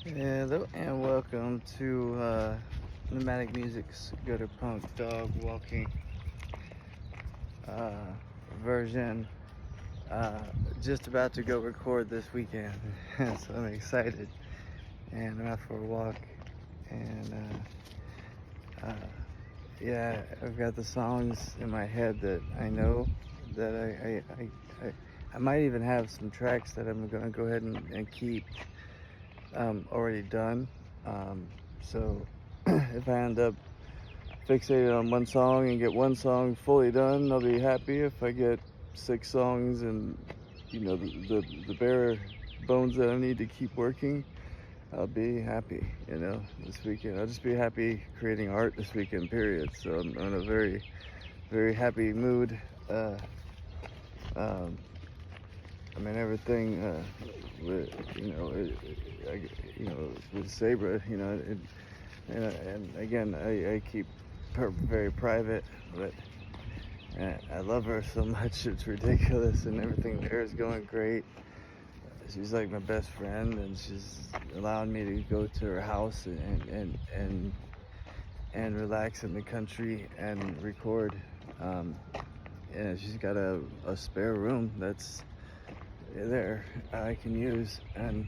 Hello and welcome to Pneumatic Music's Gutterpunk dog walking uh, version. Uh, just about to go record this weekend, so I'm excited. And I'm out for a walk, and yeah, I've got the songs in my head that I know that I might even have some tracks that I'm going to go ahead and keep already done. So if I end up fixated on one song and get one song fully done, I'll be happy. If I get 6 songs and the bare bones that I need to keep working, I'll be happy. This weekend I'll just be happy creating art this weekend. Period. So I'm in a very, very happy mood. Um, I mean everything with with Sabra, and again I keep her very private, but I love her so much it's ridiculous, and everything there is going great. She's like my best friend, and she's allowing me to go to her house and relax in the country and record. And she's got a spare room that's there I can use and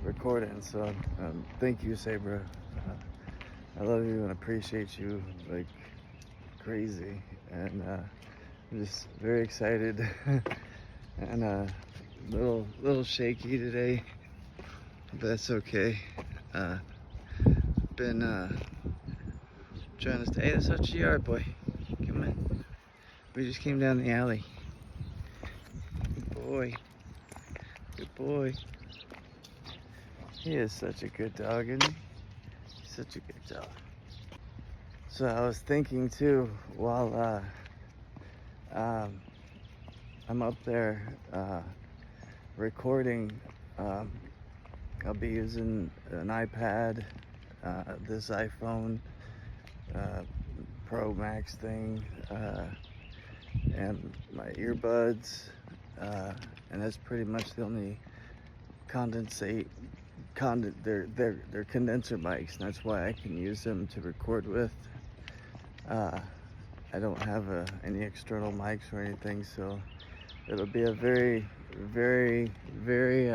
record in. So thank you, Sabra. I love you and appreciate you like crazy, and I'm just very excited and little shaky today, but that's okay. Been trying to stay. Hey, that's such a yard boy. Come on. We just came down the alley. Good boy. Good boy. He is such a good dog, isn't he? He's such a good dog. So I was thinking too, while I'm up there recording, I'll be using an iPad, this iPhone Pro Max thing, and my earbuds, and that's pretty much the only they're condenser mics, and that's why I can use them to record with. I don't have any external mics or anything, so it'll be a very, very, very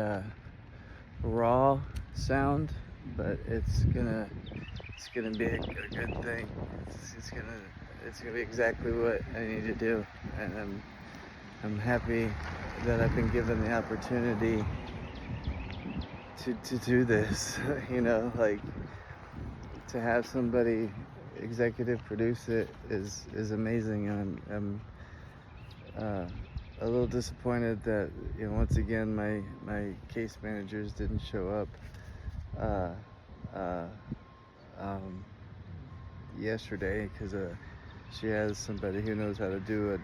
raw sound, but it's gonna be a good thing. It's gonna be exactly what I need to do, and I'm happy that I've been given the opportunity to do this. Like, to have somebody executive produce it is amazing, and I'm a little disappointed that once again my case managers didn't show up yesterday, because she has somebody who knows how to do a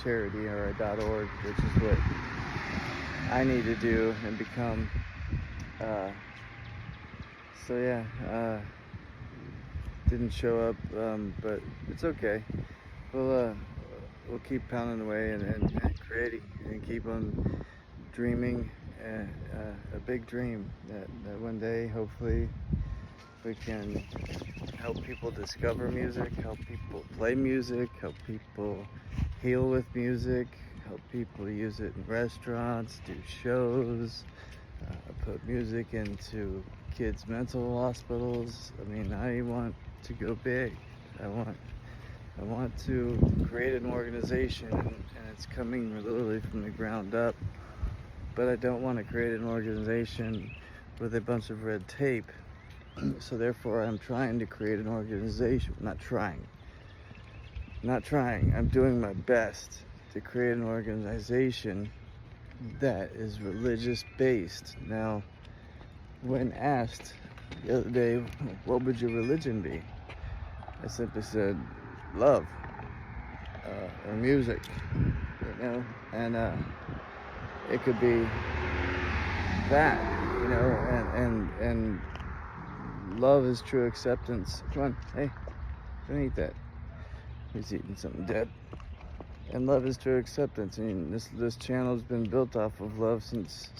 charity or a .org, which is what I need to do and become. So yeah, didn't show up, but it's okay. We'll keep pounding away and creating and keep on dreaming a big dream that one day hopefully we can help people discover music, help people play music, help people heal with music, help people use it in restaurants, do shows, put music into kids' mental hospitals. I mean, I want to go big. I want to create an organization, and it's coming literally from the ground up. But I don't want to create an organization with a bunch of red tape. So therefore, I'm trying to create an organization. Not trying. I'm doing my best to create an organization that is religious based. Now, when asked the other day, what would your religion be? I simply said, love, or music, and it could be that, and love is true acceptance. Come on, hey, don't eat that. He's eating something dead. And love is true acceptance. I mean, this channel's been built off of love since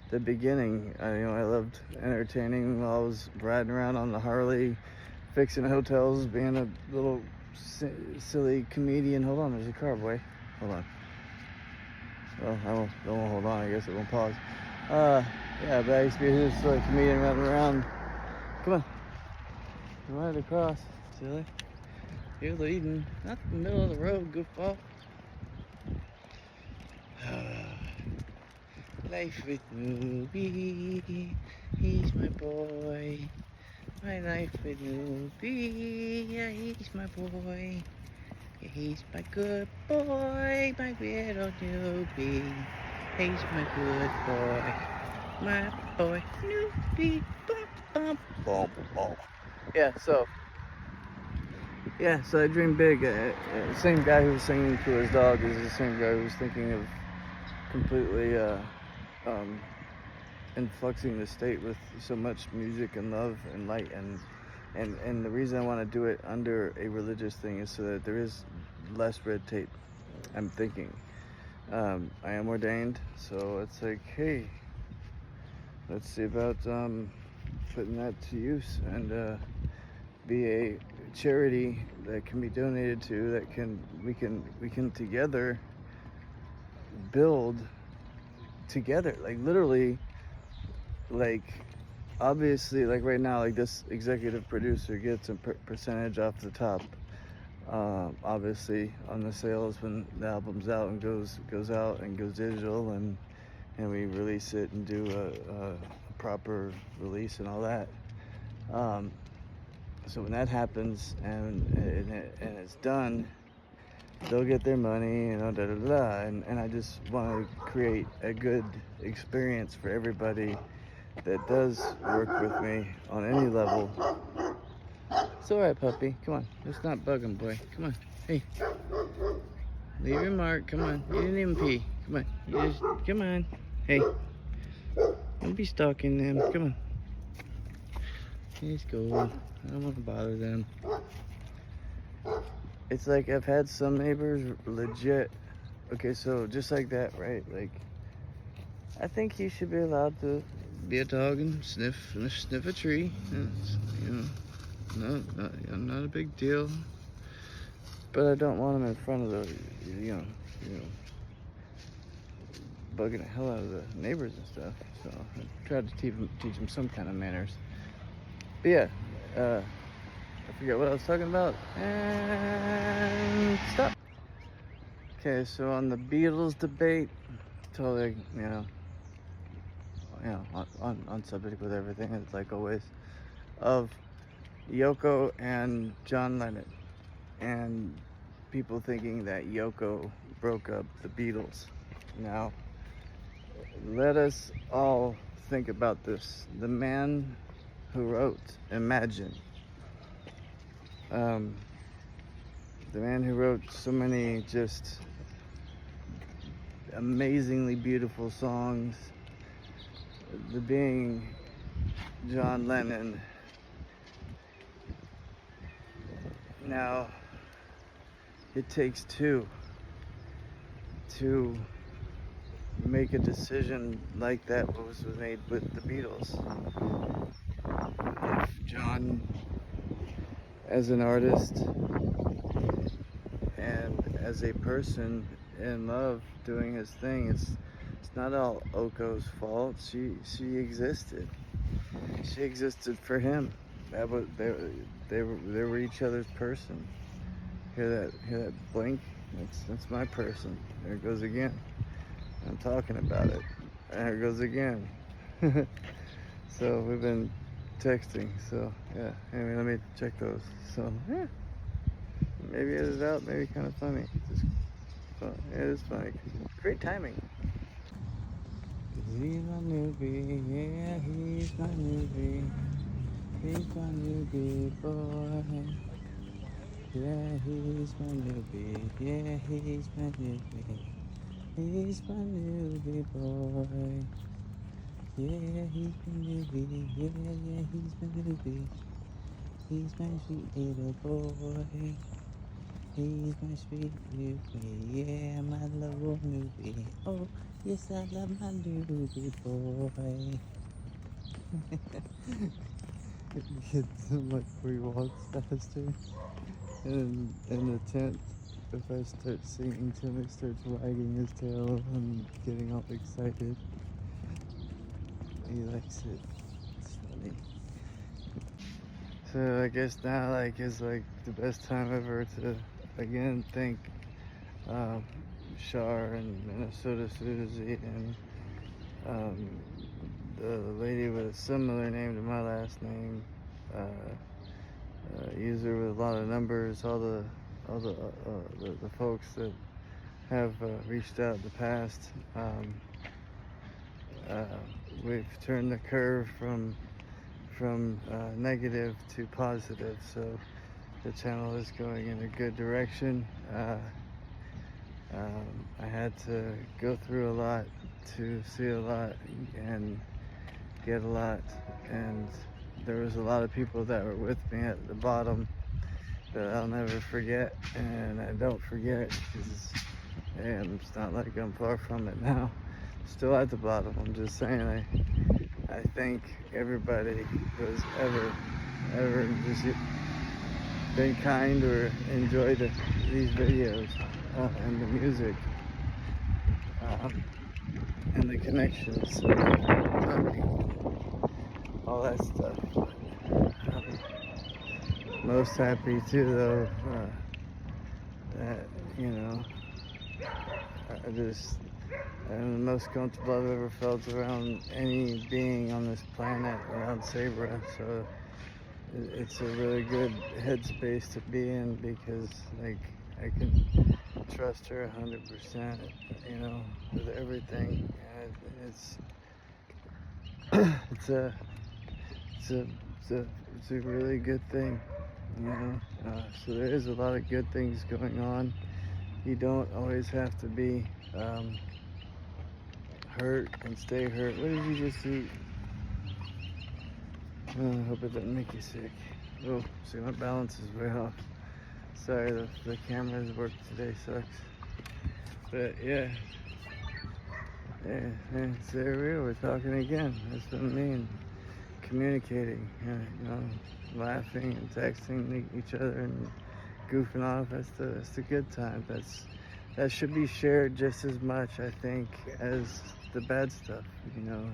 the the beginning. I loved entertaining while I was riding around on the Harley, fixing hotels, being a little silly comedian. Hold on, there's a car, boy. Hold on. Well, I won't hold on. I guess it won't pause. Yeah, but I used to be a silly comedian running around. Come on. Right across, silly. You're leading, not the middle of the road, goofball. Life with Newbie, he's my boy. My life with Newbie, yeah, he's my boy. Yeah, he's my good boy, my little Newbie. He's my good boy, my boy, Newbie. Bum, bum, bum, bum. Yeah, so I dream big. Same guy who was singing to his dog is the same guy who was thinking of completely influxing the state with so much music and love and light, and the reason I want to do it under a religious thing is so that there is less red tape. I'm thinking I am ordained, so it's like, hey, let's see about putting that to use and be a charity that can be donated to, that we can together build together, like literally, like obviously, like right now, like this executive producer gets a percentage off the top, obviously on the sales when the album's out and goes out and goes digital, and we release it and do a proper release and all that. So when that happens and it's done, they'll get their money, and I just want to create a good experience for everybody that does work with me on any level. It's all right, puppy. Come on. Let's not bug him, boy. Come on. Hey. Leave your mark. Come on. You didn't even pee. Come on. Come on. Hey. Don't be stalking them. Come on. Let's go. I don't want to bother them. It's like I've had some neighbors legit. Okay, so just like that, right? Like, I think he should be allowed to be a dog and sniff a tree. It's, not a big deal. But I don't want him in front of the, bugging the hell out of the neighbors and stuff. So I tried to teach him some kind of manners. But yeah, I forget what I was talking about. And stop. Okay, so on the Beatles debate, totally, on subject with everything, it's like always, of Yoko and John Lennon, and people thinking that Yoko broke up the Beatles. Now, let us all think about this. The man who wrote Imagine, the man who wrote so many just amazingly beautiful songs, the being John Lennon. Now, it takes two to make a decision like that was made with the Beatles. If John, as an artist and as a person in love doing his thing, it's not all Oko's fault. She existed. She existed for him. That was they were each other's person. Hear that blink? That's my person. There it goes again. I'm talking about it. There it goes again. So we've been texting. So yeah. Anyway, let me check those. So yeah. Maybe it is out. Maybe kind of funny. Just fun. It is funny. Great timing. He's my newbie. Yeah, he's my newbie. He's my newbie boy. Yeah, he's my newbie. Yeah, he's my newbie. He's my newbie boy. Yeah, he's my newbie. Yeah, he's my newbie. He's my sweet little boy. He's my sweet newbie, yeah, my little newbie. Oh, yes, I love my newbie boy. It gets him like 3 walks faster. And in the tent, if I start singing to him, he starts wagging his tail and getting all excited. He likes it. It's funny. So I guess now like is like the best time ever to again thank um, Shar and Minnesota Susie and um, the lady with a similar name to my last name, user with a lot of numbers, all the folks that have reached out in the past. Uh, we've turned the curve from negative to positive, so the channel is going in a good direction. I had to go through a lot to see a lot and get a lot, and there was a lot of people that were with me at the bottom that I'll never forget, and I don't forget because it's not like I'm far from it now. Still at the bottom. I'm just saying I thank everybody who's ever just been kind or enjoyed these videos and the music and the connections, all that stuff. Most happy too though that you know I just I'm the most comfortable I've ever felt around any being on this planet, around Sabra. So it's a really good headspace to be in because like I can trust her 100%, you know, with everything. And it's it's a it's a it's a really good thing, you know. So there is a lot of good things going on. You don't always have to be hurt and stay hurt. What did you just eat? I hope it doesn't make you sick. Oh, see, my balance is way off. Sorry, the camera's work today sucks. But yeah, so there we are. We're talking again. That's what I mean. Communicating, you know, laughing and texting each other and goofing off. That's the good time. That should be shared just as much, I think, as the bad stuff. You know,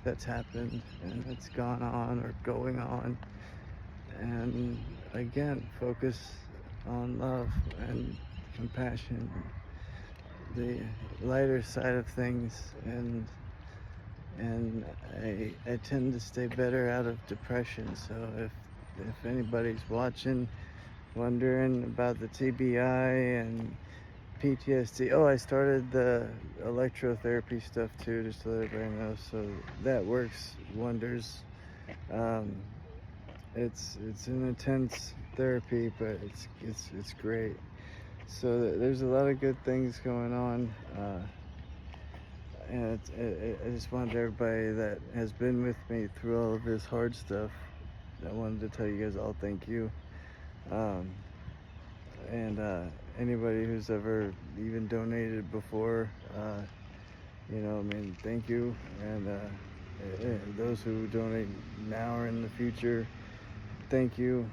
that's happened and that's gone on or going on. And again, focus on love and compassion, the lighter side of things, and I tend to stay better out of depression. So if anybody's watching, wondering about the TBI and PTSD, oh, I started the electrotherapy stuff too, just to let everybody know. So that works wonders. Um, it's an intense therapy, but it's great. So there's a lot of good things going on. And I just wanted everybody that has been with me through all of this hard stuff, I wanted to tell you guys all thank you. Um, and anybody who's ever even donated before, you know, I mean, thank you. And those who donate now or in the future, thank you.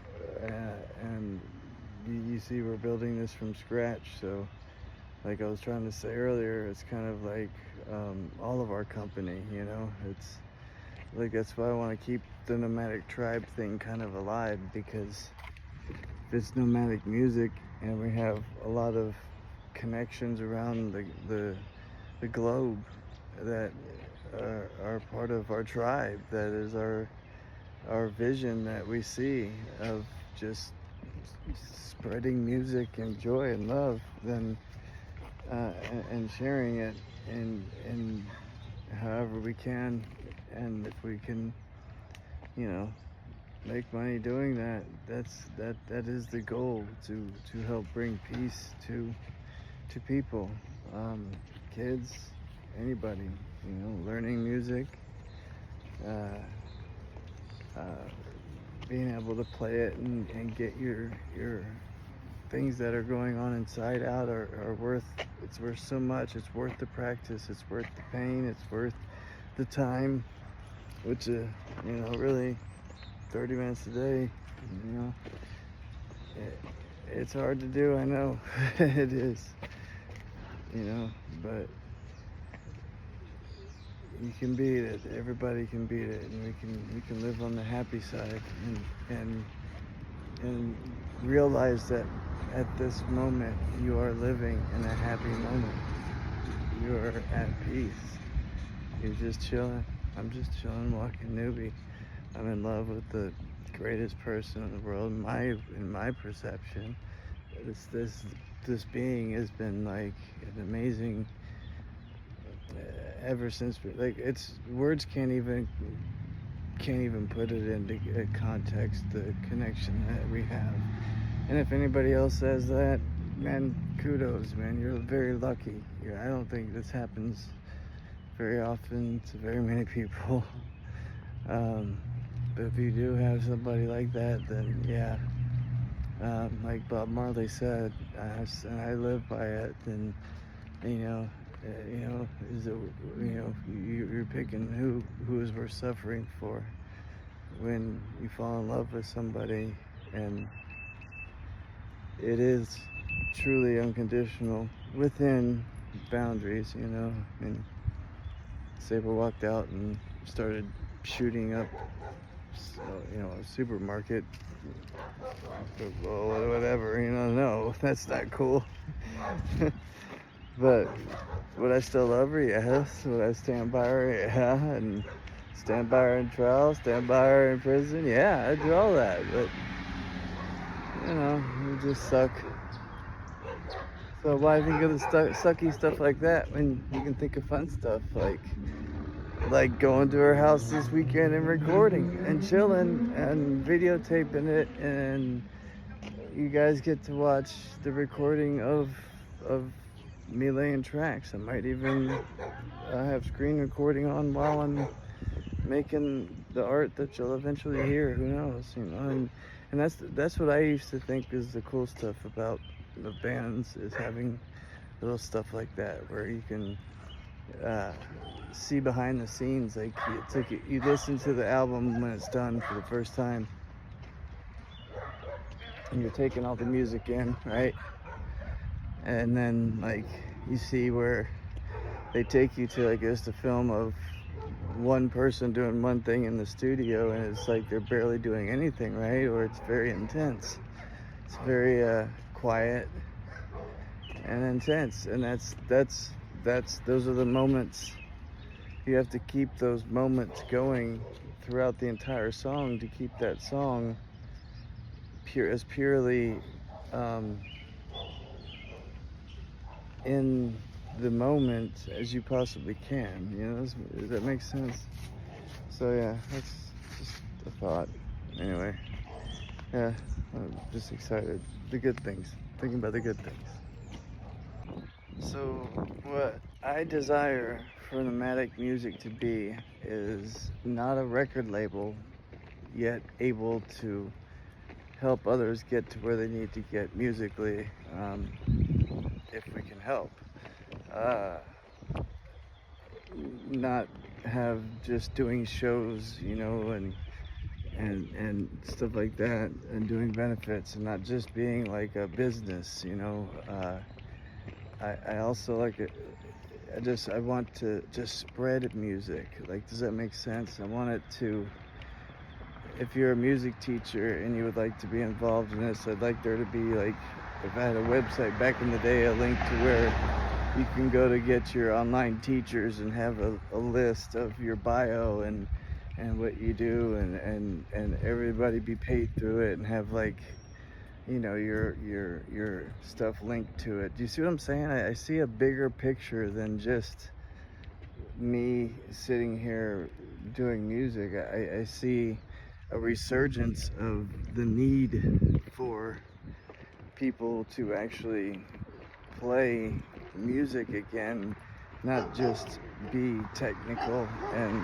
And you see, we're building this from scratch, so like I was trying to say earlier, it's kind of like all of our company, you know. It's like that's why I want to keep the nomadic tribe thing kind of alive, because it's nomadic music and we have a lot of connections around the globe that are part of our tribe. That is our vision that we see of just spreading music and joy and love. Then and sharing it in however we can, and if we can, you know, make money doing that, that is the goal, to help bring peace to people, kids, anybody, you know, learning music, uh, uh, being able to play it and get your things that are going on inside out are worth, it's worth so much. It's worth the practice, it's worth the pain, it's worth the time, which really 30 minutes a day, you know, it's hard to do, I know. It is, but you can beat it. Everybody can beat it, and we can live on the happy side and realize that at this moment you are living in a happy moment. You are at peace. You're just chilling. I'm just chilling, walking newbie. I'm in love with the greatest person in the world. In my perception, this being has been like an amazing. Ever since, like, it's words can't even put it into context, the connection that we have. And if anybody else says that, man, kudos, man. You're very lucky. I don't think this happens very often to very many people. But if you do have somebody like that, then yeah, like Bob Marley said, and I live by it. And is it, you're picking who is worth suffering for when you fall in love with somebody, and it is truly unconditional within boundaries. I mean, Sable walked out and started shooting up, a supermarket, or whatever. No, that's not cool. But would I still love her? Yes. Would I stand by her? Yeah. And stand by her in trial, stand by her in prison? Yeah, I'd do all that. But, you just suck. So why think of the sucky stuff like that when you can think of fun stuff like going to her house this weekend and recording and chilling and videotaping it, and you guys get to watch the recording of me laying tracks. I might even have screen recording on while I'm making the art that you'll eventually hear. Who knows, and that's what I used to think is the cool stuff about the bands, is having little stuff like that where you can see behind the scenes. Like you listen to the album when it's done for the first time, and you're taking all the music in, right? And then you see where they take you to just a film of one person doing one thing in the studio, and it's like they're barely doing anything, right? Or it's very intense. It's very quiet and intense, and those are the moments. You have to keep those moments going throughout the entire song to keep that song purely in the moment as you possibly can. Does that make sense? So yeah, that's just a thought. Anyway, yeah, I'm just excited. The good things. Thinking about the good things. So what I desire for Nomadic Music to be is not a record label, yet able to help others get to where they need to get musically, if we can help. Not have just doing shows, and stuff like that, and doing benefits, and not just being like a business. I also like it. I want to just spread music. Does that make sense? I want it to. If you're a music teacher and you would like to be involved in this, I'd like there to be, if I had a website back in the day, a link to where you can go to get your online teachers and have a list of your bio and what you do, and everybody be paid through it, and have your stuff linked to it. Do you see what I'm saying? I see a bigger picture than just me sitting here doing music. I see a resurgence of the need for people to actually play music again, not just be technical. And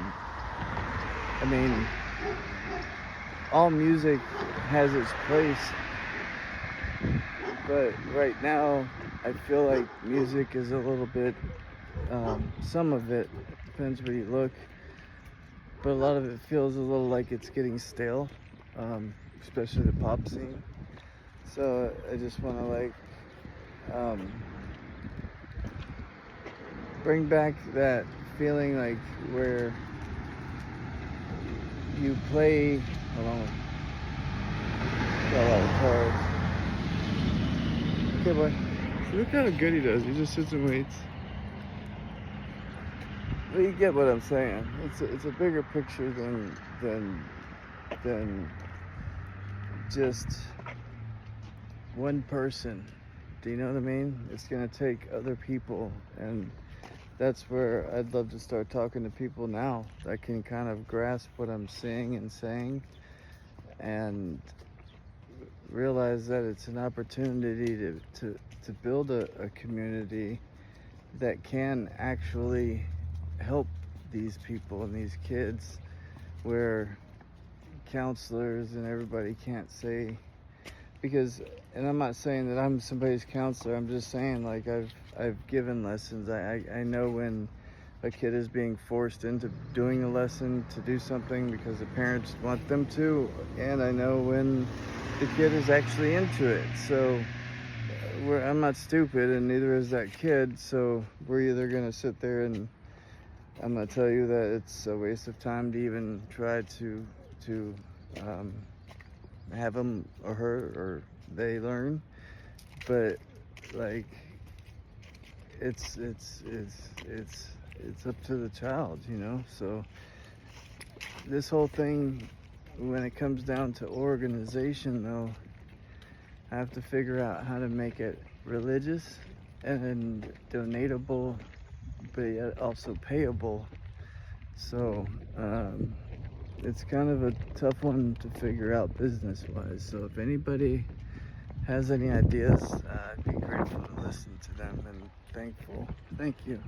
I mean, all music has its place, but right now I feel like music is a little bit, some of it, depends where you look, but a lot of it feels a little like it's getting stale, especially the pop scene. So I just want to like um, bring back that feeling like where you play. Hold on, got a lot of cars. Okay, boy. Look how good he does. He just sits and waits. Well, you get what I'm saying. It's a bigger picture than just one person. Do you know what I mean? It's gonna take other people, and that's where I'd love to start talking to people now that can kind of grasp what I'm seeing and saying, and realize that it's an opportunity to build a community that can actually help these people and these kids, where counselors and everybody can't say, because, and I'm not saying that I'm somebody's counselor, I'm just saying like I've given lessons. I know when a kid is being forced into doing a lesson to do something because the parents want them to, and I know when the kid is actually into it. So I'm not stupid, and neither is that kid, so we're either gonna sit there and I'm gonna tell you that it's a waste of time to even try to um, have him or her or they learn, but like it's up to the child, you know. So this whole thing, when it comes down to organization, though, I have to figure out how to make it religious and donatable, but yet also payable. So it's kind of a tough one to figure out business-wise. So if anybody has any ideas, I'd be grateful to listen to them and thankful. Thank you.